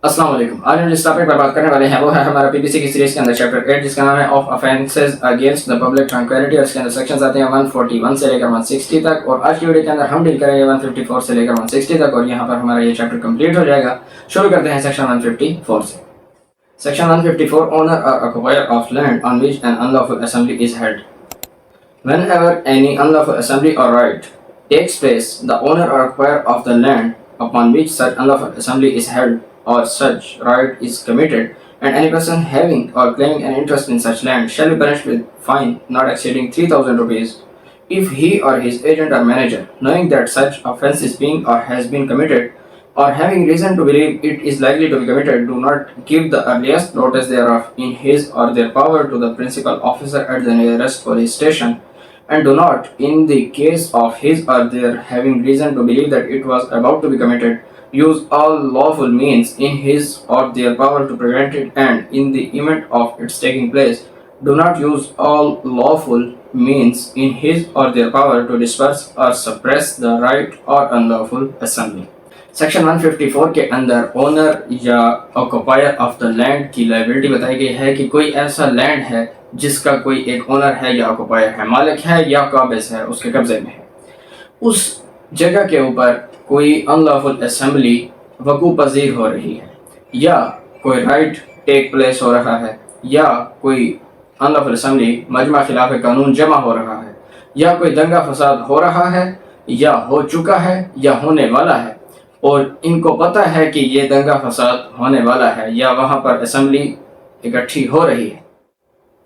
अस्सलाम वालेकुम। आज हम जिस टॉपिक पर बात करने वाले हैं वो है हमारा पीपीसी की सीरीज के अंदर चैप्टर 8 जिसका नाम है of offences against the public tranquillity और इसके अंदर सेक्शंस आते हैं 141 से लेकर 160 तक और आज की वीडियो के अंदर हम डील करेंगे 154 से लेकर 160 तक और यहाँ पर हमारा ये चैप्टर कंप्लीट हो जाएगा। शुरू करते हैं सेक्शन 154 से। सेक्शन 154 ओनर और occupier of land on which an unlawful assembly is held. Whenever any unlawful assembly or riot takes place, the owner or occupier of the land upon which such unlawful assembly is held or such riot is committed, and any person having or claiming an interest in such land shall be punished with fine not exceeding 3,000 rupees if he or his agent or manager, knowing that such offence is being or has been committed, or having reason to believe it is likely to be committed, do not give the earliest notice thereof in his or their power to the principal officer at the nearest police station, and do not, in the case of his or their having reason to believe that it was about to be committed, use all lawful means in his or their power to prevent it, and in the event of its taking place, do not use all lawful means in his or their power to disperse or suppress the right or unlawful assembly. Section 154 के अंदर owner या ऑक्युपायर of the land की liability बताई गई है कि कोई ऐसा लैंड है जिसका कोई एक ओनर है या ऑक्युपायर है, मालिक है या काबिज है, उसके कब्जे में है। उस जगह के ऊपर कोई अनलॉफुल असेंबली वकू पजीर हो रही है या कोई राइट टेक प्लेस हो रहा है या कोई अनलॉफुल असेंबली मजमा खिलाफ कानून जमा हो रहा है या कोई दंगा फसाद हो रहा है या हो चुका है या होने वाला है और इनको पता है कि ये दंगा फसाद होने वाला है या वहाँ पर असेंबली इकट्ठी हो रही है।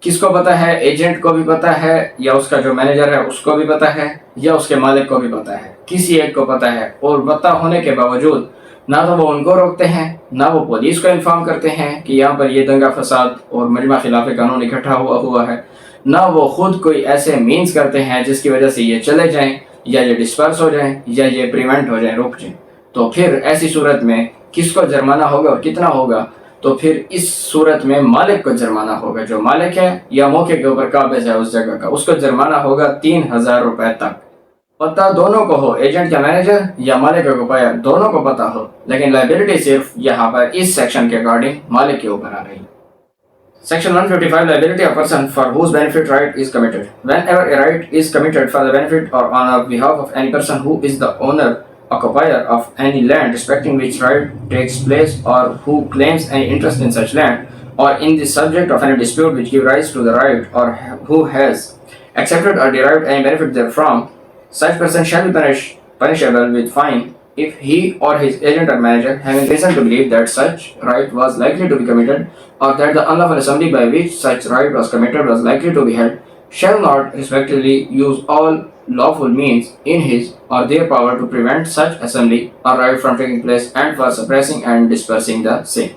किसको पता है? एजेंट को भी पता है या उसका जो मैनेजर है उसको भी पता है या उसके मालिक को भी पता है, किसी एक को पता है। और पता होने के बावजूद ना तो वो उनको रोकते हैं ना वो पुलिस को इन्फॉर्म करते हैं कि यहाँ पर ये दंगा फसाद और मजमा खिलाफ कानून इकट्ठा हुआ है, ना वो खुद कोई ऐसे मीन्स करते हैं जिसकी वजह से ये चले जाएं या ये डिस्पर्स हो जाएं या ये प्रिवेंट हो जाएं, रुक जाएं। तो फिर ऐसी सूरत में किसको जुर्माना होगा और कितना होगा? तो फिर इस सूरत में मालिक को जुर्माना होगा। जो मालिक है या मौके के ऊपर काबिज है उस जगह का, उसको जुर्माना होगा 3,000 रुपए तक। पता दोनों को हो, एजेंट या मैनेजर या मालिक ऑक्युपायर, दोनों को पता हो, लेकिन लायबिलिटी सिर्फ यहाँ पर इस सेक्शन के अकॉर्डिंग मालिक के ऊपर आ रही है। Section 155 Liability of person for whose benefit right is committed. Whenever a right is committed for the benefit or on behalf of any person who is the owner occupier of any land respecting which right takes place or who claims any interest in such land or in the subject of any dispute which give rise to the right or who has accepted or derived any benefit therefrom, such person shall be punishable with fine if he or his agent or manager, having reason to believe that such right was likely to be committed or that the unlawful assembly by which such right was committed was likely to be held, shall not respectively use all lawful means in his or their power to prevent such assembly or riot from taking place and for suppressing and dispersing the same.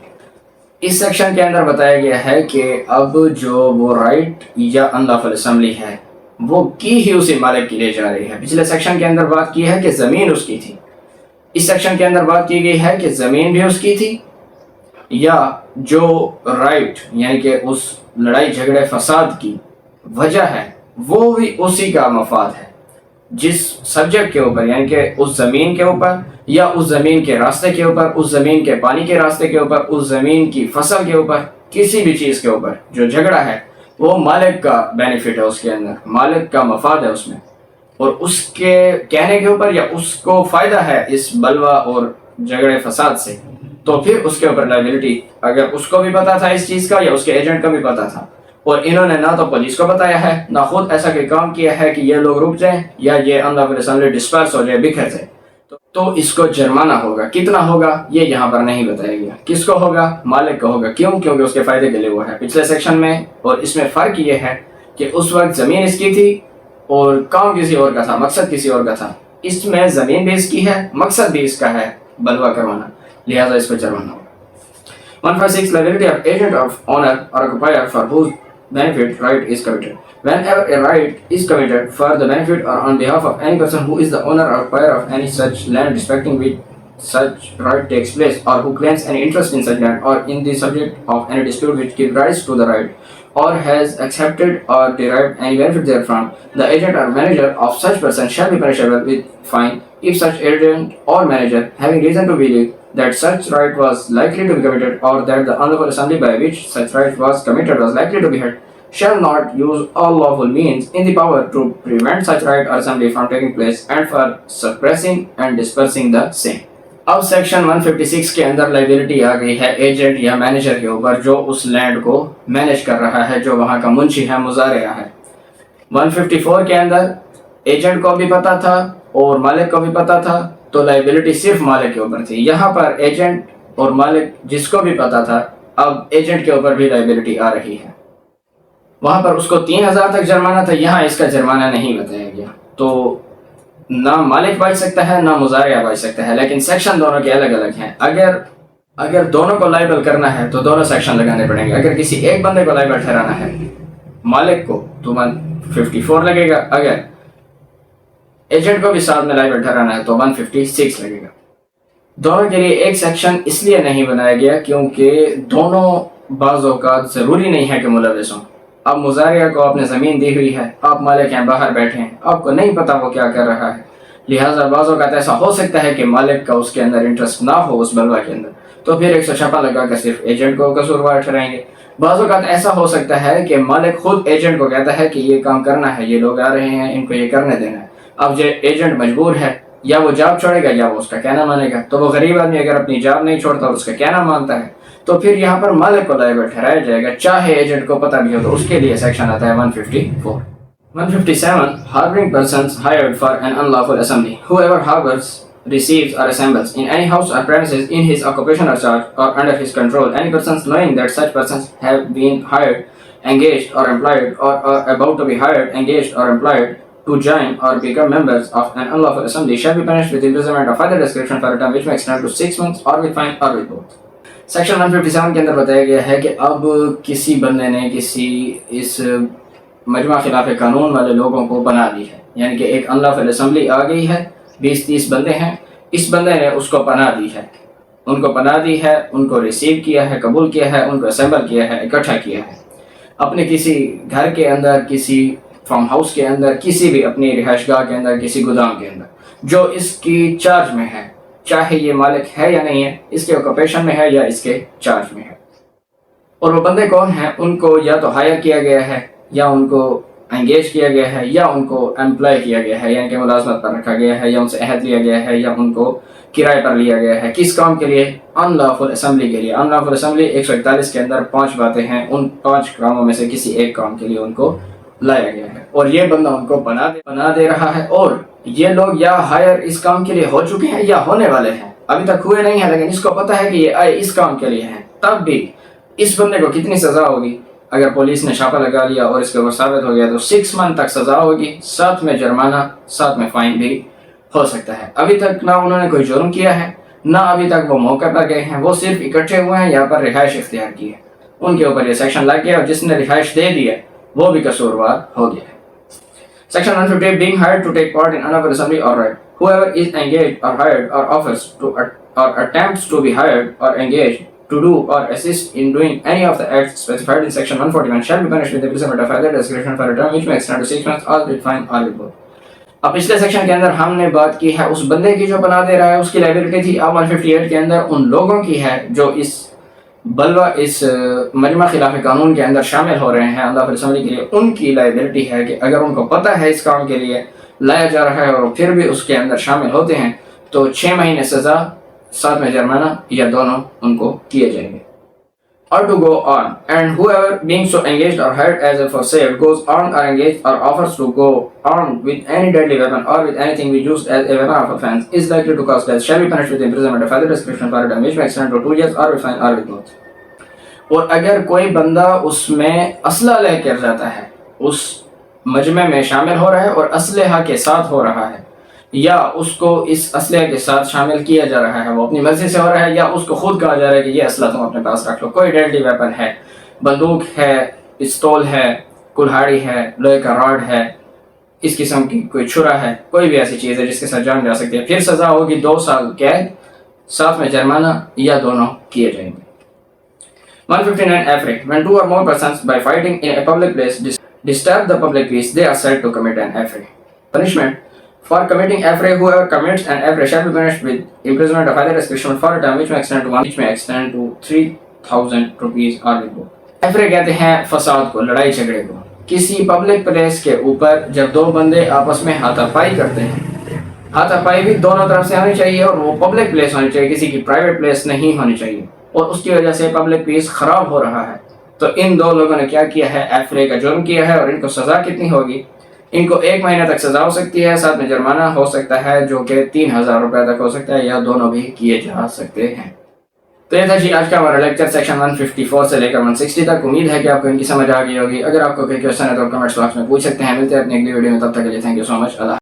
इस section के अंदर बताया गया है कि अब जो वो राइट या अनलॉफुल असेंबली है वो की ही उसी मालिक के लिए जा रही है। पिछले सेक्शन के अंदर बात की है कि ज़मीन उसकी थी, इस सेक्शन के अंदर बात की गई है कि ज़मीन भी उसकी थी या जो राइट यानी कि उस लड़ाई झगड़े फसाद की वजह है वो भी उसी का मफाद है। जिस सब्जेक्ट के ऊपर यानी कि उस ज़मीन के ऊपर या उस ज़मीन के रास्ते के ऊपर, उस ज़मीन के पानी के रास्ते के ऊपर, उस ज़मीन की फसल के ऊपर, किसी भी चीज़ के ऊपर जो झगड़ा है वो मालिक का बेनिफिट है, उसके अंदर मालिक का मफाद है उसमें, और उसके कहने के ऊपर या उसको फ़ायदा है इस बलवा और झगड़े फसाद से, तो फिर उसके ऊपर लायबिलिटी अगर उसको भी पता था इस चीज़ का या उसके एजेंट को भी पता था और इन्होंने ना तो पुलिस को बताया है ना खुद ऐसा कोई काम किया है कि ये लोग रुक जाएं या ये अनलॉफुल असेंबली डिस्पर्स हो जाए, बिखर जाए, तो इसको जुर्माना होगा। कितना होगा ये यहाँ पर नहीं बताया गया। किसको होगा? मालिक को होगा। क्यों? क्योंकि उसके फायदे के लिए वो है पिछले सेक्शन में, और इसमें फ़र्क ये है कि उस वक्त ज़मीन इसकी थी और काम किसी और का था, मकसद किसी और का था। इसमें ज़मीन भी इसकी है, मकसद भी इसका है बलवा करवाना, लिहाजा इसको जुर्माना होगा। 156 Liability of agent of owner or occupier for whose benefit right is committed. Whenever a right is committed for the benefit or on behalf of any person who is the owner or occupier of any such land respecting which such right takes place or who claims any interest in such land or in the subject of any dispute which give rise to the right or has accepted or derived any benefit therefrom, the agent or manager of such person shall be punishable with fine if such agent or manager, having reason to believe that such right was likely to be committed or that the unlawful assembly by which such right was committed was likely to be held, shall not use all lawful means in the power to prevent such right or assembly from taking place and for suppressing and dispersing the same. अब section 156 के अंदर liability आ गई है agent या manager के ऊपर जो उस लैंड को मैनेज कर रहा है, जो वहाँ का मुंशी है, मुजारिया है। 154 के अंदर एजेंट को भी पता था और मालिक को भी पता था, तो लाइबिलिटी सिर्फ मालिक के ऊपर थी। यहाँ पर एजेंट और मालिक जिसको भी पता था, अब एजेंट के ऊपर भी लाइबिलिटी आ रही है। वहाँ पर उसको 3000 तक जुर्माना था, यहाँ इसका जुर्माना नहीं बताया गया। तो ना मालिक बच सकता है ना मुजारिया बच सकता है, लेकिन सेक्शन दोनों के अलग अलग हैं। अगर दोनों को लाइबल करना है तो दोनों सेक्शन लगाने पड़ेंगे। अगर किसी एक बंदे को लाइबल ठहराना है मालिक को तो 154 लगेगा, अगर एजेंट को भी साथ में लाइबल ठहराना है तो 156 लगेगा। दोनों के लिए एक सेक्शन इसलिए नहीं बनाया गया क्योंकि दोनों बाज़ों का ज़रूरी नहीं है कि मुलविस हों। अब मुजारिया को आपने ज़मीन दी हुई है, आप मालिक हैं, बाहर बैठे हैं, आपको नहीं पता वो क्या कर रहा है, लिहाजा बाज़ों का ऐसा हो सकता है कि मालिक का उसके अंदर इंटरेस्ट ना हो उस बलवा के अंदर, तो फिर 156 लगा कर सिर्फ एजेंट को कसूरवार ठहराएंगे। बाज़ों का ऐसा हो सकता है कि मालिक खुद एजेंट को कहता है कि ये काम करना है, ये लोग आ रहे हैं, इनको ये करने देना है। अब जो एजेंट मजबूर है, या वो जॉब छोड़ेगा या वो उसका कहना मानेगा। तो वो गरीब आदमी अगर अपनी जॉब नहीं छोड़ता और उसका कहना मानता है तो फिर यहाँ पर मालिक को लायबल ठहराया जाएगा, चाहे एजेंट को पता भी हो। तो उसके लिए सेक्शन आता है 154। 157 Harboring persons hired for an unlawful assembly. Whoever harbors, receives or assembles in any house or premises in his occupation or charge or under his control any persons knowing that such persons have been hired, engaged or employed or are about to be hired, engaged or employed to join or become members of an unlawful assembly shall be punished with imprisonment of either description for a term which may extend to 6 months or with fine or with both. Section 157 के अंदर बताया गया है कि अब किसी बंदे ने किसी इस मजमा खिलाफ कानून वाले लोगों को बना दी है, यानी कि एक अनलॉफुल असेंबली आ गई है, 20-30 बंदे हैं, इस बंदे ने उसको पनाह दी है, उनको पनाह दी है, उनको रिसीव किया है, कबूल किया है, उनको असेंबल किया है, इकट्ठा किया है अपने किसी घर के अंदर, किसी फार्म हाउस के अंदर, किसी भी अपनी रिहाइशगाह के अंदर, किसी गोदाम के अंदर, जो इसकी चार्ज में है, चाहे ये मालिक है या नहीं है, इसके ऑक्यूपेशन में है या इसके चार्ज में है। और वो बंदे कौन हैं? उनको या तो हायर किया गया है, या उनको एंगेज किया गया है, या उनको एम्प्लॉय किया गया है, यानी कि मुलाजमत पर रखा गया है, या उनसे अहद लिया गया है, या उनको किराए पर लिया गया है। किस काम के लिए? अनलॉफुल असेंबली के लिए। अनलॉफुल असेंबली 141 के अंदर 5 बातें हैं, उन 5 कामों में से किसी एक काम के लिए उनको लाया गया है, और ये बंदा उनको बना दे रहा है। और ये लोग या हायर इस काम के लिए हो चुके हैं या होने वाले हैं, अभी तक हुए नहीं है, लेकिन इसको पता है कि ये आए इस काम के लिए हैं। तब भी इस बंदे को कितनी सजा होगी? अगर पुलिस ने छापा लगा लिया और इसके ऊपर साबित हो गया तो 6 मंथ तक सजा होगी, साथ में जुर्माना, साथ में फाइन भी हो सकता है। अभी तक ना उन्होंने कोई जुर्म किया है, ना अभी तक वो मौके पर गए हैं, वो सिर्फ इकट्ठे हुए हैं, यहाँ पर रिहाइश इख्तियार की है, उनके ऊपर ये सेक्शन लग गया, और जिसने रिहाइश दे दी है वो भी कसूरवार हो गया है। Section 158 being hired to take part in unlawful assembly or right. Whoever is engaged or hired or offers to or attempts to be hired or engaged to do or assist in doing any of the acts specified in section 141 shall be punished with imprisonment of either discretion for a term which may extend to 6 months or with fine or with both. अब पिछले section के अंदर हमने बात की है उस बंदे की जो बना दे रहा है, उसकी लायबिलिटी थी। अब 158 के अंदर उन लोगों की है जो इस बलवा, इस मजमा खिलाफ कानून के अंदर शामिल हो रहे हैं अनलॉफुल असेंबली के लिए। उनकी लायबिलिटी है कि अगर उनको पता है इस काम के लिए लाया जा रहा है और फिर भी उसके अंदर शामिल होते हैं तो 6 महीने सजा, साथ में जुर्माना, या दोनों उनको किए जाएंगे। Or to go on, and whoever being so engaged or hired as a for sale goes armed or engaged or offers to go armed with any deadly weapon or with anything be used as a weapon of offense is likely to cause death shall be punished with imprisonment of either description for a term which may extend to 2 years or with fine or with both. और अगर कोई बंदा उसमें असला लेकर जाता है, उस मजमे में शामिल हो रहा है और असलहा के साथ हो रहा है, या उसको इस असलहे के साथ शामिल किया जा रहा है, वो अपनी मर्जी से हो रहा है, या उसको खुद कहा जा रहा है कि ये असला तुम अपने पास रख लो, कोई डेडली वेपन है, बंदूक है, पिस्तौल है, कुल्हाड़ी है, लोहे का रॉड है, इस किस्म की कोई छुरा है, कोई भी ऐसी चीज़ है जिसके साथ जान जा सकती है, फिर सज़ा होगी 2 साल कैद, साथ में जुर्माना, या दोनों किए जाएंगे। 159 Afre. When two or more persons by fighting in a public place disturb the public peace, they are said to commit an Afre. Punishment. For committing Afre, whoever commits an Afre shall be punished with imprisonment of either discretion for a term which may extend to 3,000 rupees or with both. Afre कहते हैं फसाद को, लड़ाई झगड़े को। किसी public place के ऊपर जब दो बंदे आपस में हाथापाई करते हैं, हाथापाई भी दोनों तरफ से होनी चाहिए और वो पब्लिक प्लेस होनी चाहिए, किसी की प्राइवेट प्लेस नहीं होनी चाहिए, और उसकी वजह से पब्लिक पीस खराब हो रहा है। तो इन दो लोगों ने क्या किया है, एफरे का जुर्म किया है, और इनको सजा कितनी होगी? इनको 1 महीने तक सजा हो सकती है, साथ में जुर्माना हो सकता है जो कि 3,000 रुपए तक हो सकता है, या दोनों भी किए जा सकते हैं। तो ये था जी आज का हमारा लेक्चर सेक्शन 154 से लेकर 160 तक। उम्मीद है कि आपको इनकी समझ आ गई होगी। अगर आपको कोई क्वेश्चन है तो कमेंट्स बॉक्स में पूछ सकते हैं। मिलते हैं अपनी अगली वीडियो में, तब तक के लिए thank you so much. Allah.